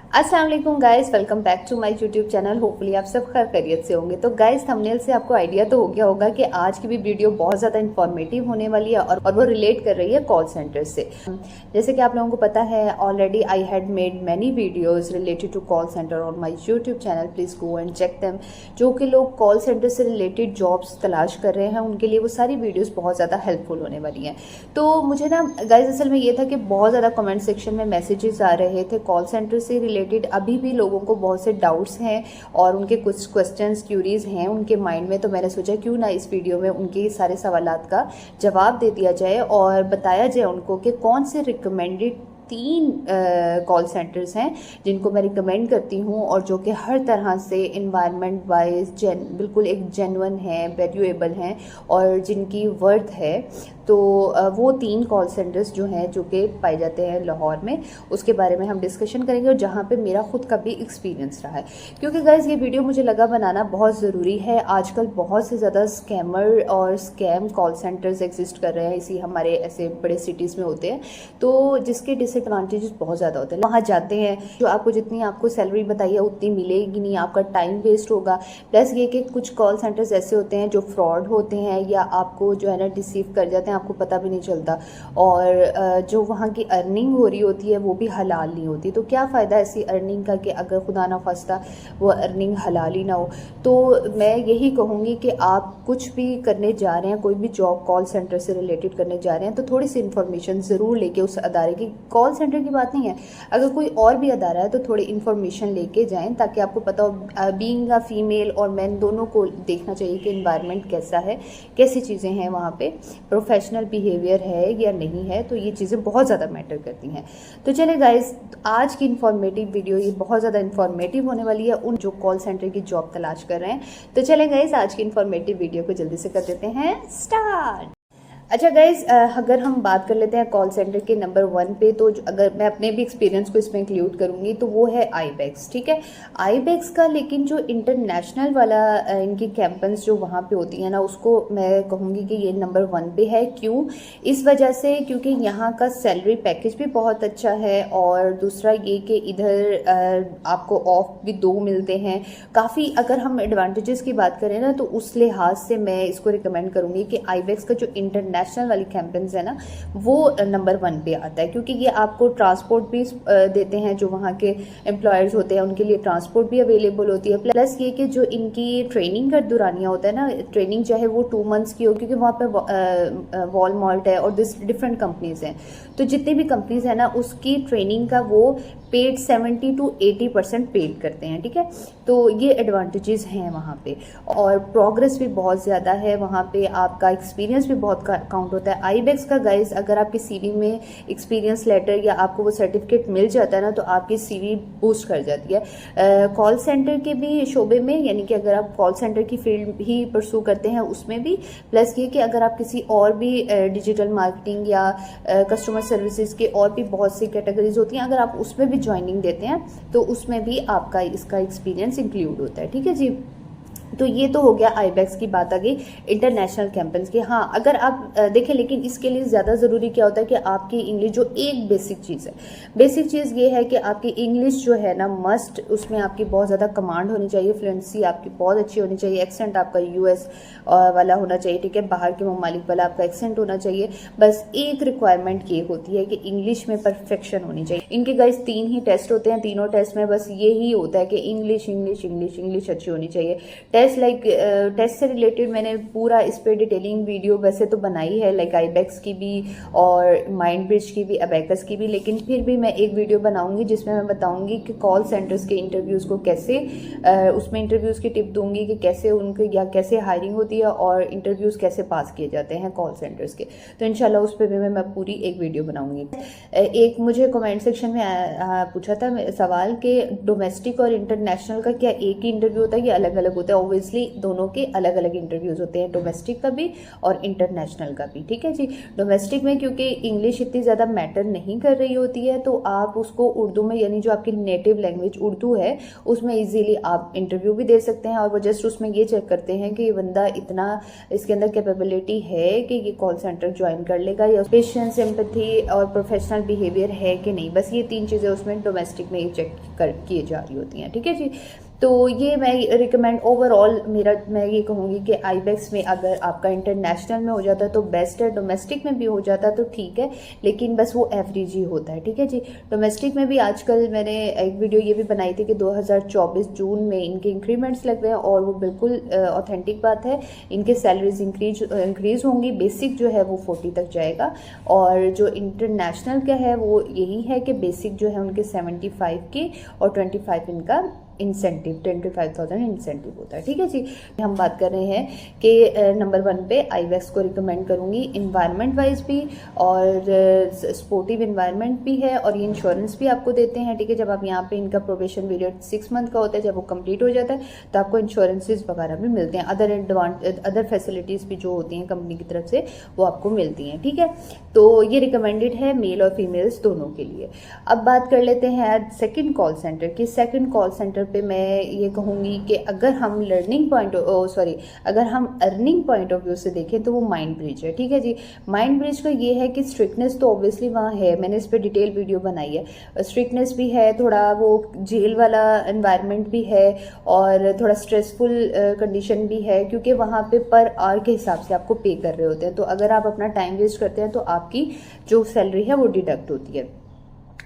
अस्सलाम वालेकुम guys, welcome back to my YouTube channel. Hopefully आप सब खैरियत से होंगे। तो गाइस, थंबनेल से आपको आइडिया तो हो गया होगा कि आज की भी वीडियो बहुत ज़्यादा इन्फॉर्मेटिव होने वाली है और वो रिलेट कर रही है कॉल सेंटर से। जैसे कि आप लोगों को पता है already I had made many videos related to call center on my YouTube channel. Please go and check them. जो कि लोग कॉल सेंटर से रिलेटेड जॉब्स तलाश कर रहे हैं उनके लिए वो सारी वीडियोज़ बहुत ज़्यादा हेल्पफुल होने वाली हैं। तो मुझे ना गाइस असल में ये था कि बहुत ज़्यादा कमेंट सेक्शन में मैसेजेस आ रहे थे कॉल सेंटर से रिलेटेड। अभी भी लोगों को बहुत से डाउट्स हैं और उनके कुछ क्वेश्चंस क्यूरीज हैं उनके माइंड में। तो मैंने सोचा क्यों ना इस वीडियो में उनके सारे सवालात का जवाब दे दिया जाए और बताया जाए उनको कि कौन से रिकमेंडेड 3 कॉल सेंटर्स हैं जिनको मैं रिकमेंड करती हूँ और जो कि हर तरह से इन्वायरमेंट वाइज बिल्कुल एक जेन्युइन है, वैल्यूएबल हैं और जिनकी वर्थ है। तो वो 3 कॉल सेंटर्स जो हैं जो कि पाए जाते हैं लाहौर में, उसके बारे में हम डिस्कशन करेंगे और जहाँ पे मेरा खुद का भी एक्सपीरियंस रहा है। क्योंकि गाइस ये वीडियो मुझे लगा बनाना बहुत ज़रूरी है। आजकल बहुत से ज़्यादा स्कैमर और स्कैम कॉल सेंटर्स एग्जिस्ट कर रहे हैं, इसी हमारे ऐसे बड़े सिटीज़ में होते हैं, तो जिसके डिसएडवांटेजेस बहुत ज़्यादा होते हैं। वहाँ जाते हैं जो आपको जितनी आपको सैलरी बताई है उतनी मिलेगी नहीं, आपका टाइम वेस्ट होगा। प्लस ये कि कुछ कॉल सेंटर्स ऐसे होते हैं जो फ्रॉड होते हैं या आपको जो है ना डिसीव कर जाते हैं, आपको पता भी नहीं चलता। और जो वहाँ की अर्निंग हो रही होती है वो भी हलाल नहीं होती। तो क्या फ़ायदा ऐसी अर्निंग का कि अगर खुदा ना खास्ता वो अर्निंग हलाल ही ना हो। तो मैं यही कहूँगी कि आप कुछ भी करने जा रहे हैं, कोई भी जॉब कॉल सेंटर से रिलेटेड करने जा रहे हैं, तो थोड़ी सी इन्फॉर्मेशन ज़रूर लेके उस अदारे की, कॉल सेंटर की बात नहीं है, अगर कोई और भी अदारा है तो थोड़ी इन्फॉर्मेशन लेके जाएं ताकि आपको पता हो। बीइंग अ फीमेल और मैन दोनों को देखना चाहिए कि इन्वायरमेंट कैसा है, कैसी चीज़ें हैं वहाँ पे, प्रोफेशनल बिहेवियर है या नहीं है। तो ये चीज़ें बहुत ज़्यादा मैटर करती हैं। तो चले गाइस, आज की इन्फॉर्मेटिव वीडियो ये बहुत ज़्यादा इन्फॉर्मेटिव होने वाली है उन जो कॉल सेंटर की जॉब तलाश कर रहे हैं। तो चले गाइस, आज की इन्फॉर्मेटिव वीडियो को जल्दी से कर देते हैं स्टार्ट। अच्छा गाइज, अगर हम बात कर लेते हैं कॉल सेंटर के नंबर 1 पे, तो अगर मैं अपने भी एक्सपीरियंस को इसमें इंक्लूड करूँगी तो वो है आईबेक्स। ठीक है, आईबेक्स का लेकिन जो इंटरनेशनल वाला इनकी कैंपन्स जो वहाँ पे होती है ना, उसको मैं कहूँगी कि ये नंबर 1 पे है। क्यों? इस वजह से क्योंकि यहाँ का सैलरी पैकेज भी बहुत अच्छा है और दूसरा ये कि इधर आपको ऑफ भी 2 मिलते हैं काफ़ी। अगर हम एडवांटेजेस की बात करें ना तो उस लिहाज से मैं इसको रिकमेंड करूँगी कि आईबेक्स का जो इंटरनेशनल वाली कैंपेन्स है ना वो नंबर 1 पे आता है। क्योंकि ये आपको ट्रांसपोर्ट भी देते हैं, जो वहाँ के एम्प्लॉयर्स होते हैं उनके लिए ट्रांसपोर्ट भी अवेलेबल होती है। प्लस ये कि जो इनकी ट्रेनिंग का दुरानिया होता है ना, ट्रेनिंग चाहे वो 2 मंथ्स की हो, क्योंकि वहाँ पे वॉलमार्ट है और डिफरेंट कंपनीज हैं, तो जितनी भी कंपनीज है ना उसकी ट्रेनिंग का वो पेड 70 to 80% पेड करते हैं। ठीक है, तो ये एडवांटेजेस हैं वहाँ पे और प्रोग्रेस भी बहुत ज़्यादा है वहाँ पे, आपका एक्सपीरियंस भी बहुत काउंट होता है। आईबेक्स का गाइस अगर आपकी सीवी में एक्सपीरियंस लेटर या आपको वो सर्टिफिकेट मिल जाता है ना तो आपकी सीवी बूस्ट कर जाती है। कॉल सेंटर के भी शोबे में, यानी कि अगर आप कॉल सेंटर की फील्ड ही परसू करते हैं उसमें भी, प्लस ये कि अगर आप किसी और भी डिजिटल मार्केटिंग या कस्टमर सर्विसेज के और भी बहुत सी कैटेगरीज होती हैं, अगर आप उसमें भी ज्वाइनिंग देते हैं तो उसमें भी आपका इसका एक्सपीरियंस इंक्लूड होता है। ठीक है जी, तो ये तो हो गया आईबेक्स की बात आ गई इंटरनेशनल कैंपेन्स की। हाँ, अगर आप देखें, लेकिन इसके लिए ज़्यादा ज़रूरी क्या होता है कि आपकी इंग्लिश जो एक बेसिक चीज़ है, बेसिक चीज़ ये है कि आपकी इंग्लिश जो है ना मस्ट, उसमें आपकी बहुत ज़्यादा कमांड होनी चाहिए, फ्लुएंसी आपकी बहुत अच्छी होनी चाहिए, एक्सेंट आपका यूएस वाला होना चाहिए। ठीक है, बाहर के ममालिक वाला आपका एक्सेंट होना चाहिए। बस एक रिक्वायरमेंट ये होती है कि इंग्लिश में परफेक्शन होनी चाहिए। इनके गाइस 3 ही टेस्ट होते हैं, तीनों टेस्ट में बस यही होता है कि इंग्लिश इंग्लिश इंग्लिश इंग्लिश अच्छी होनी चाहिए। टेस्ट से रिलेटेड मैंने पूरा इस पर डिटेलिंग वीडियो वैसे तो बनाई है, लाइक आईबेक्स की भी और माइंड ब्रिज की भी, अबेकस की भी, लेकिन फिर भी मैं एक वीडियो बनाऊंगी जिसमें मैं बताऊंगी कि कॉल सेंटर्स के इंटरव्यूज़ को कैसे, उसमें इंटरव्यूज़ की टिप दूंगी कि कैसे उनके या कैसे हायरिंग होती है और इंटरव्यूज़ कैसे पास किए जाते हैं कॉल सेंटर्स के। तो इंशाल्लाह उस पर भी मैं पूरी एक वीडियो बनाऊंगी। एक मुझे कमेंट सेक्शन में पूछा था सवाल कि डोमेस्टिक और इंटरनेशनल का क्या एक ही इंटरव्यू होता है या अलग अलग होता है। ऑब्वियसली दोनों के अलग अलग इंटरव्यूज़ होते हैं, डोमेस्टिक का भी और इंटरनेशनल का भी, ठीक है जी। डोमेस्टिक में क्योंकि इंग्लिश इतनी ज़्यादा मैटर नहीं कर रही होती है, तो आप उसको उर्दू में, यानी जो आपकी नेटिव लैंग्वेज उर्दू है, उसमें इजीली आप इंटरव्यू भी दे सकते हैं। और वो जस्ट उसमें ये चेक करते हैं कि ये बंदा इतना इसके अंदर कैपेबिलिटी है कि ये कॉल सेंटर ज्वाइन कर लेगा, या पेशेंस, एम्पैथी और प्रोफेशनल बिहेवियर है कि नहीं। बस ये 3 चीज़ें उसमें डोमेस्टिक में चेक किए जा रही होती हैं, ठीक है जी। तो ये मैं रिकमेंड ओवरऑल मैं ये कहूँगी कि आईबेक्स में अगर आपका इंटरनेशनल में हो जाता है तो बेस्ट है, डोमेस्टिक में भी हो जाता तो ठीक है, लेकिन बस वो एवरेज ही होता है, ठीक है जी। डोमेस्टिक में भी आजकल मैंने एक वीडियो ये भी बनाई थी कि 2024 जून में इनके इंक्रीमेंट्स लग रहे हैं, और वो बिल्कुल ऑथेंटिक बात है। इनके सैलरीज इंक्रीज होंगी, बेसिक जो है वो 40 तक जाएगा, और जो इंटरनेशनल का है वो यही है कि बेसिक जो है उनके 75 के और 25 इनका इंसेंटिव, 25,000 इंसेंटिव होता है, ठीक है जी। हम बात कर रहे हैं कि नंबर 1 पे आईबेक्स को रिकमेंड करूँगी, इन्वायरमेंट वाइज भी, और स्पोर्टिव इन्वायरमेंट भी है, और ये इंश्योरेंस भी आपको देते हैं, ठीक है। जब आप यहाँ पे इनका प्रोबेशन पीरियड 6 मंथ का होता है, जब वो कंप्लीट हो जाता है तो आपको इंश्योरेंसेज वगैरह भी मिलते हैं, अदर फैसिलिटीज़ भी जो होती हैं कंपनी की तरफ से वो आपको मिलती हैं, ठीक है। तो ये रिकमेंडेड है मेल और फीमेल्स दोनों के लिए। अब बात कर लेते हैं सेकेंड कॉल सेंटर की। सेकेंड कॉल सेंटर पे मैं ये कहूँगी कि अगर हम अगर हम अर्निंग पॉइंट ऑफ व्यू से देखें तो वो माइंड ब्रिज है, ठीक है जी। माइंड ब्रिज का ये है कि स्ट्रिक्टनेस तो ऑब्वियसली वहाँ है, मैंने इस पर डिटेल वीडियो बनाई है। स्ट्रिक्टनेस भी है, थोड़ा वो जेल वाला एनवायरनमेंट भी है, और थोड़ा स्ट्रेसफुल कंडीशन भी है, क्योंकि वहाँ पे पर आवर के हिसाब से आपको पे कर रहे होते हैं। तो अगर आप अपना टाइम वेस्ट करते हैं तो आपकी जो सैलरी है वो डिडक्ट होती है,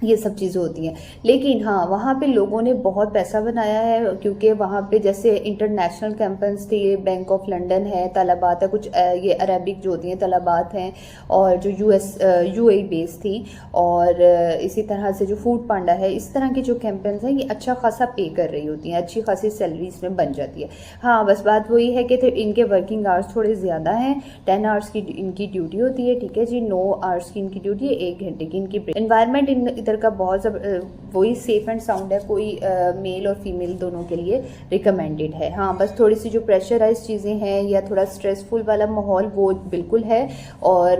ये सब चीज़ें होती हैं। लेकिन हाँ, वहाँ पे लोगों ने बहुत पैसा बनाया है, क्योंकि वहाँ पे जैसे इंटरनेशनल कैंपस थी, बैंक ऑफ लंदन है, तलबात है, कुछ ये अरबिक जो होती हैं तलबात हैं, और जो यूएई बेस थी, और इसी तरह से जो फूड पांडा है, इस तरह के जो कैंपस हैं ये अच्छा खासा पे कर रही होती हैं, अच्छी खासी सैलरी इसमें बन जाती है। हाँ, बस बात वही है कि इनके वर्किंग आवर्स थोड़े ज़्यादा हैं, 10 आवर्स की इनकी ड्यूटी होती है, ठीक है जी। 9 आवर्स की इनकी ड्यूटी है, 1 घंटे की इनकी। एनवायरनमेंट का बहुत वही सेफ एंड साउंड है, कोई मेल और फीमेल दोनों के लिए रिकमेंडेड है। हाँ, बस थोड़ी सी जो प्रेशराइज चीज़ें हैं या थोड़ा स्ट्रेसफुल वाला माहौल वो बिल्कुल है, और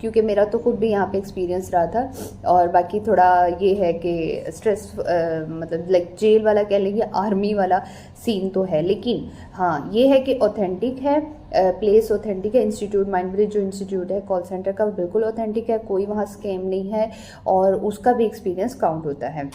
क्योंकि मेरा तो खुद भी यहाँ पे एक्सपीरियंस रहा था, और बाकी थोड़ा ये है कि स्ट्रेस मतलब लाइक जेल वाला कह लेंगे, आर्मी वाला सीन तो है। लेकिन हाँ, ये है कि ऑथेंटिक है, प्लेस ऑथेंटिक है। इंस्टीट्यूट माइंड ब्रिज जो इंस्टीट्यूट है कॉल सेंटर का, बिल्कुल ऑथेंटिक है, कोई वहाँ स्कैम नहीं है, और उसका भी एक्सपीरियंस काउंट होता है।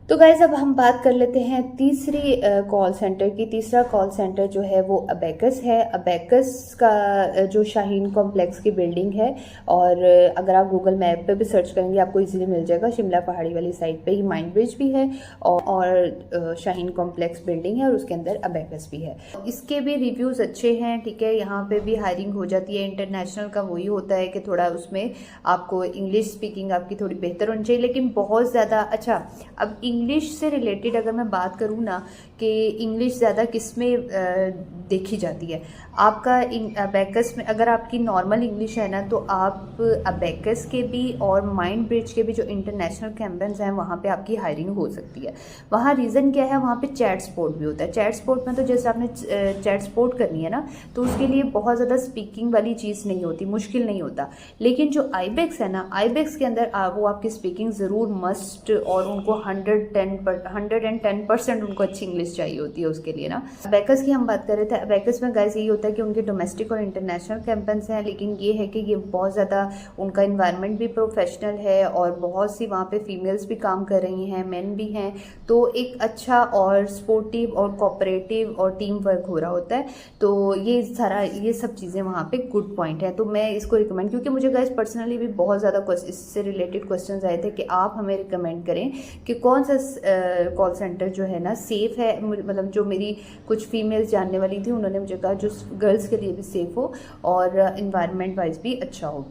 तो गाइज अब हम बात कर लेते हैं तीसरी कॉल सेंटर की। तीसरा कॉल सेंटर जो है वो अबेकस है। अबेकस का जो शाहीन कॉम्प्लेक्स की बिल्डिंग है, और अगर आप गूगल मैप पे भी सर्च करेंगे आपको इजीली मिल जाएगा, शिमला पहाड़ी वाली साइड पे ही माइंड ब्रिज भी है, और शाहीन कॉम्प्लेक्स बिल्डिंग है, और उसके अंदर अबेकस भी है। इसके भी रिव्यूज़ अच्छे हैं, ठीक है। यहाँ पे भी हायरिंग हो जाती है। इंटरनेशनल का वही होता है कि थोड़ा उसमें आपको इंग्लिश स्पीकिंग आपकी थोड़ी बेहतर होनी चाहिए, लेकिन बहुत ज़्यादा अच्छा। अब इंग्लिश से रिलेटेड अगर मैं बात करूँ ना कि इंग्लिश ज़्यादा किस में देखी जाती है, आपका अबेकस में अगर आपकी नॉर्मल इंग्लिश है ना, तो आप अबेकस के भी और माइंड ब्रिज के भी जो इंटरनेशनल कैंपस हैं वहाँ पे आपकी हायरिंग हो सकती है। वहाँ रीज़न क्या है, वहाँ पे चैट सपोर्ट भी होता है। चैट सपोर्ट में तो जैसे आपने चैट सपोर्ट करनी है ना, तो उसके लिए बहुत ज़्यादा स्पीकिंग वाली चीज़ नहीं होती, मुश्किल नहीं होता। लेकिन जो आईबेक्स है ना, आईबेक्स के अंदर वो आपकी स्पीकिंग ज़रूर मस्ट, और उनको 110% उनको अच्छी इंग्लिश चाहिए होती है उसके लिए ना। अबेकस की हम बात कर रहे थे। अबेकस में गाइस यही होता है कि उनके डोमेस्टिक और इंटरनेशनल कैंपस हैं, लेकिन ये है कि ये बहुत ज़्यादा उनका इन्वायरमेंट भी प्रोफेशनल है, और बहुत सी वहाँ पे फीमेल्स भी काम कर रही हैं, मेन भी हैं, तो एक अच्छा और स्पोर्टिव और कोऑपरेटिव और टीम वर्क हो रहा होता है। तो ये सब चीज़ें वहाँ पे गुड पॉइंट है। तो मैं इसको रिकमेंड, क्योंकि मुझे गाइस पर्सनली भी बहुत ज़्यादा इससे रिलेटेड क्वेश्चन आए थे कि आप हमें रिकमेंड करें कि कौन सा कॉल सेंटर जो है ना सेफ़ है। मतलब जो मेरी कुछ फीमेल्स जानने वाली थी, उन्होंने मुझे कहा जो गर्ल्स के लिए भी सेफ़ हो और इन्वायरमेंट वाइज भी अच्छा हो।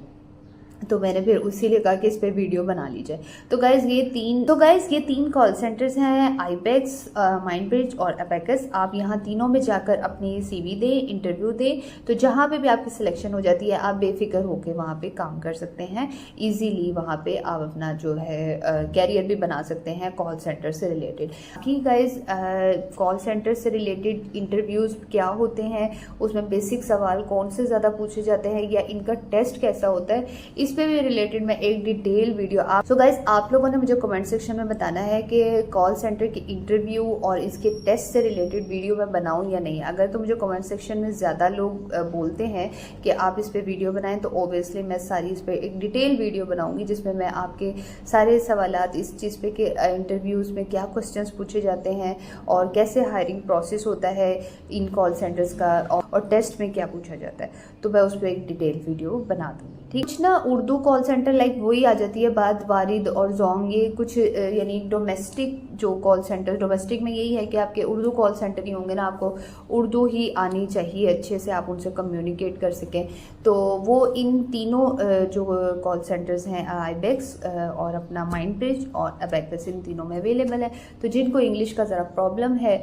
तो मैंने फिर उसीलिए कहा कि इस पर वीडियो बना ली जाए। तो गाइज़ ये तीन कॉल सेंटर्स हैं, आईबेक्स, माइंडब्रिज और अबेकस। आप यहाँ तीनों में जाकर अपनी CV दें, इंटरव्यू दें, तो जहाँ पे भी आपकी सिलेक्शन हो जाती है आप बेफिक्र होकर वहाँ पे काम कर सकते हैं। ईजीली वहाँ पे आप अपना जो है कैरियर भी बना सकते हैं कॉल सेंटर से रिलेटेड। कि गाइज़ कॉल सेंटर से रिलेटेड इंटरव्यूज़ क्या होते हैं, उसमें बेसिक सवाल कौन से ज़्यादा पूछे जाते हैं या इनका टेस्ट कैसा होता है, इस पे भी रिलेटेड मैं एक डिटेल वीडियो आप लोगों ने मुझे कमेंट सेक्शन में बताना है कि कॉल सेंटर की इंटरव्यू और इसके टेस्ट से रिलेटेड वीडियो मैं बनाऊं या नहीं। अगर तो मुझे कमेंट सेक्शन में ज़्यादा लोग बोलते हैं कि आप इस पे वीडियो बनाएं तो ओबियसली मैं सारी इस पे एक डिटेल वीडियो बनाऊंगी जिसमें मैं आपके सारे सवालात इस चीज़ पे कि इंटरव्यूज़ में क्या क्वेश्चंस पूछे जाते हैं और कैसे हायरिंग प्रोसेस होता है इन कॉल सेंटर्स का और टेस्ट में क्या पूछा जाता है, तो मैं उस पर एक डिटेल वीडियो बना दूँगी। ठीक ना। उर्दू कॉल सेंटर लाइक वही आ जाती है बात, वारिद और जोंग, ये कुछ यानी डोमेस्टिक जो कॉल सेंटर, डोमेस्टिक में यही है कि आपके उर्दू कॉल सेंटर ही होंगे ना, आपको उर्दू ही आनी चाहिए अच्छे से, आप उनसे कम्युनिकेट कर सकें। तो वो इन तीनों जो कॉल सेंटर्स हैं आईबेक्स और अपना माइंडब्रिज और अबेकस, इन तीनों में अवेलेबल है। तो जिनको इंग्लिश का ज़रा प्रॉब्लम है,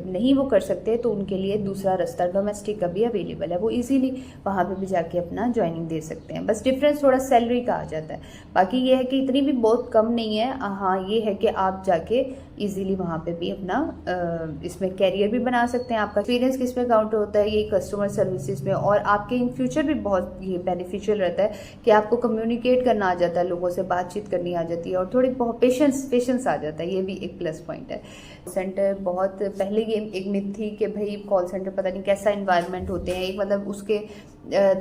नहीं वो कर सकते, तो उनके लिए दूसरा रास्ता डोमेस्टिक का भी अवेलेबल है, वो ईजीली वहाँ पर भी जाके अपना ज्वाइनिंग दे सकते हैं। बस डिफरेंस थोड़ा सैलरी का आ जाता है, बाकी ये है कि इतनी भी बहुत कम नहीं है। हाँ ये है कि आप जाके इजीली वहाँ पे भी अपना इसमें कैरियर भी बना सकते हैं। आपका एक्सपीरियंस किस में काउंट होता है, ये कस्टमर सर्विसेज में, और आपके इन फ्यूचर भी बहुत ये बेनिफिशियल रहता है कि आपको कम्युनिकेट करना आ जाता है, लोगों से बातचीत करनी आ जाती है और थोड़ी बहुत पेशेंस आ जाता है, ये भी एक प्लस पॉइंट है। सेंटर बहुत पहले ये एक मिथ थी कि भाई कॉल सेंटर पता नहीं कैसा इन्वायरमेंट होते हैं, एक मतलब उसके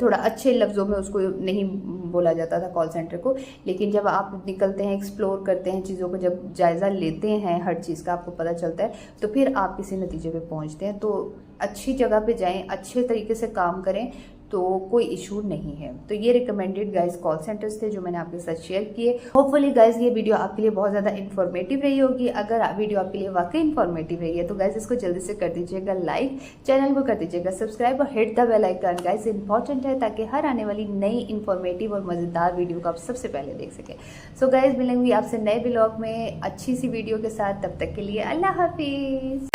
थोड़ा अच्छे लफ्ज़ों में उसको नहीं बोला जाता था कॉल सेंटर को, लेकिन जब आप निकलते हैं, एक्सप्लोर करते हैं चीज़ों को, जब जायज़ा लेते हैं हर चीज़ का आपको पता चलता है, तो फिर आप किसी नतीजे पे पहुंचते हैं। तो अच्छी जगह पे जाएं, अच्छे तरीके से काम करें, तो कोई इशू नहीं है। तो ये रिकमेंडेड गाइस कॉल सेंटर्स थे जो मैंने आपके साथ शेयर किए। होपफुली गाइस ये वीडियो आपके लिए बहुत ज़्यादा इन्फॉर्मेटिव रही होगी। अगर वीडियो आपके लिए वाकई इन्फॉर्मेटिव रही है तो गाइस इसको जल्दी से कर दीजिएगा लाइक, चैनल को कर दीजिएगा सब्सक्राइब और hit the bell icon guys, important है ताकि हर आने वाली नई इन्फॉर्मेटिव और मज़ेदार वीडियो को आप सबसे पहले देख सकें। सो गाइस मिलेंगे आपसे नए ब्लॉग में अच्छी सी वीडियो के साथ, तब तक के लिए अल्लाह हाफिज़।